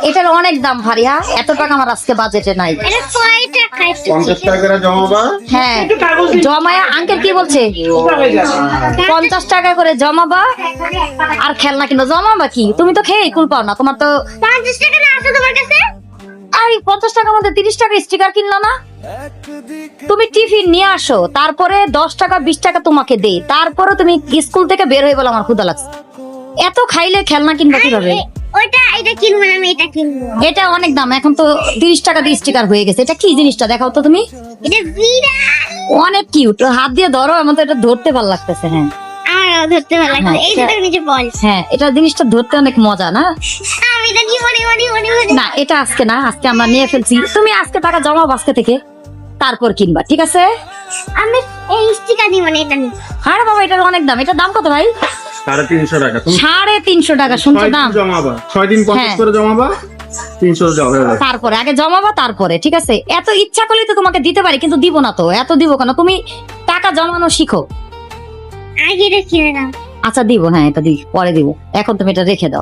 এটার অনেক দাম ভারিয়া, এত টাকা আমার আজকে বাজেটে নাই। এটা কয় টাকা? 50 টাকা করে জমাবা। হ্যাঁ জমায়া, আঙ্কেল কি বলছে 50 টাকা করে জমাবা আর খেলনা কিনো। জমাবা কি, তুমি তো খেয়ে কুল পাও না, তোমার তো 50 টাকা না আছে তোমার কাছে? আর 50 টাকার মধ্যে 30 টাকা স্টিকার কিনলো না। তুমি টিফিন নিয়ে আসো, তারপরে 10 টাকা 20 টাকা তোমাকে দেই, তারপরে তুমি স্কুল থেকে বের হয়ে বলো আমার ক্ষুধা লাগছে। এত খাইলে খেলনা কিনবা কিভাবে? ওইটা এটা কিনবো না, আমি এটা কিনবো। এটা অনেক দাম, এখন তো 30 টাকা দিয়ে স্টিকার হয়ে গেছে। এটা কি জিনিসটা দেখাও তো তুমি। এটা বিরাট, অনেক কিউট, হাত দিয়ে ধরো, আমার তো এটা ধরতে ভালো লাগতেছে। হ্যাঁ আমার ধরতে ভালো লাগছে। এই যে নিচে বল, হ্যাঁ এটা জিনিসটা ধরতে অনেক মজা না। আমি এটা কি মনে না এটা আজকে না, আজকে আমরা নিয়ে ফেলছি। তুমি আজকে টাকা জমাও আজকে থেকে, তারপর কিনবা, ঠিক আছে? আমি এই স্টিকার নিব না, এটা নিব। আরে বাবা এটার অনেক দাম। এটার দাম কত ভাই? 350 টাকা। তুমি 350 টাকা, শুনছো 6 দাম? দিন জমাবা, 6 দিন 50 হ্যাঁ। করে জমাবা, 300 জমাবা। তারপরে আগে জমাবা, তারপরে ঠিক আছে। এত ইচ্ছা করলে তো তোমাকে দিতে পারি, কিন্তু দিব না তো। এত দিব কেন? তুমি টাকা জমানো শিখো। আগে এটা কিনে নাও। আচ্ছা দিব, হ্যাঁ এটা দিব, পরে দিব। এখন তুমি এটা রেখে দাও।